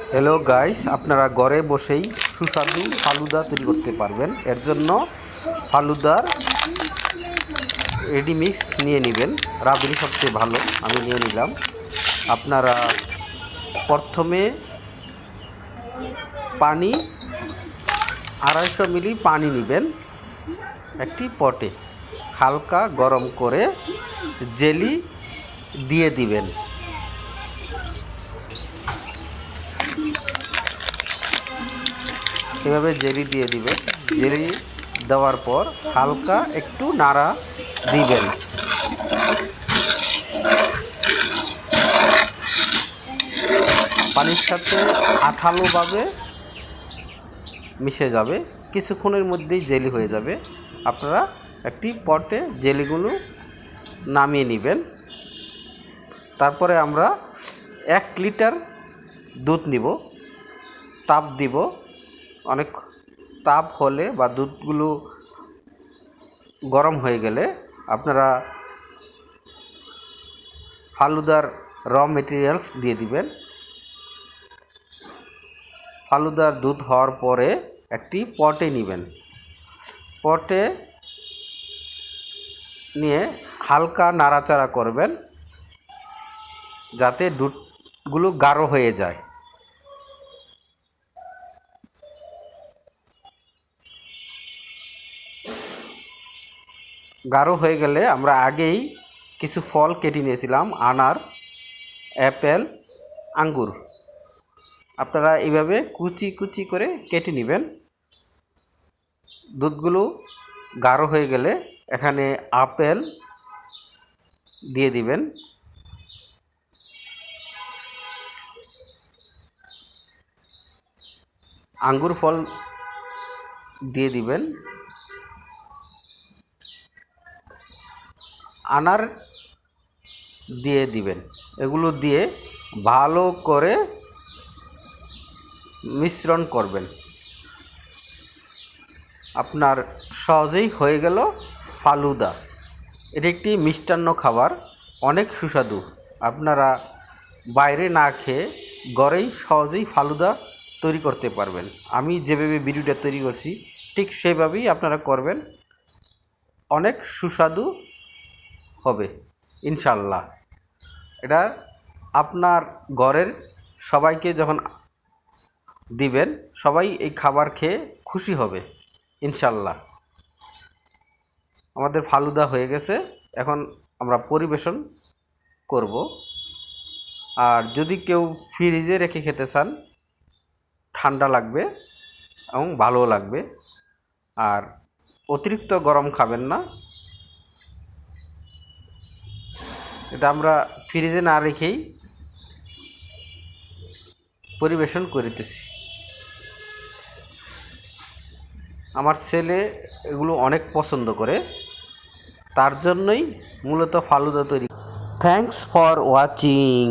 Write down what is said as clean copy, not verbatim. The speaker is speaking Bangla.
হ্যালো গাইস, আপনারা ঘরে বসেই সুস্বাদু ফালুদা তৈরি করতে পারবেন। এর জন্য ফালুদার রেডি মিক্স নিয়ে নেবেন। রাঁধুনি সবচেয়ে ভালো, আমি নিয়ে নিলাম। আপনারা প্রথমে পানি 250 মিলি পানি নেবেন একটি পটে, হালকা গরম করে জেলি দিয়ে দিবেন। এভাবে জেলি দিয়ে দিবেন। জেলি দেওয়ার পর হালকা একটু নাড়া দিবেন। পানির সাথে আঠালোভাবে মিশে যাবে, কিছুক্ষণের মধ্যেই জেলি হয়ে যাবে। আপনারা একটি পটে জেলিগুলো নামিয়ে নেবেন। তারপরে আমরা 1 লিটার দুধ নিব, তাপ দিব। অনেক তাপ হলে বা দুধগুলো গরম হয়ে গেলে আপনারা ফালুদার র মেটেরিয়ালস দিয়ে দিবেন। ফালুদার দুধ হওয়ার পরে একটি পটে নেবেন। পটে নিয়ে হালকা নাড়াচাড়া করবেন যাতে দুধগুলো গাঢ় হয়ে যায়। গাঢ় হয়ে গেলে আমরা আগেই কিছু ফল কেটে নিয়েছিলাম, আনার, অ্যাপেল, আঙ্গুর। আপনারা এইভাবে কুচি কুচি করে কেটে নেবেন। দুধগুলো গাঢ় হয়ে গেলে এখানে আপেল দিয়ে দিবেন, আঙ্গুর ফল দিয়ে দিবেন, আনার দিয়ে দিবেন। এগুলো দিয়ে ভালো করে মিশ্রণ করবেন। আপনার সহজেই হয়ে গেল ফালুদা। এটি একটি মিষ্টান্ন খাবার, অনেক সুস্বাদু। আপনারা বাইরে না খেয়ে ঘরেই সহজেই ফালুদা তৈরি করতে পারবেন। আমি যেভাবে ভিডিওটা তৈরি করছি ঠিক সেভাবেই আপনারা করবেন, অনেক সুস্বাদু হবে ইনশাল্লাহ। এটা আপনার ঘরের সবাইকে যখন দিবেন, সবাই এই খাবার খেয়ে খুশি হবে ইনশাল্লাহ। আমাদের ফালুদা হয়ে গেছে, এখন আমরা পরিবেশন করব। আর যদি কেউ ফ্রিজে রেখে খেতে চান, ঠান্ডা লাগবে এবং ভালো লাগবে। আর অতিরিক্ত গরম খাবেন না। এটা আমরা ফ্রিজে না রেখেই পরিবেশন করিতেছি। আমার ছেলে এগুলো অনেক পছন্দ করে, তার জন্যই মূলত ফালুদা তৈরি। Thanks for watching.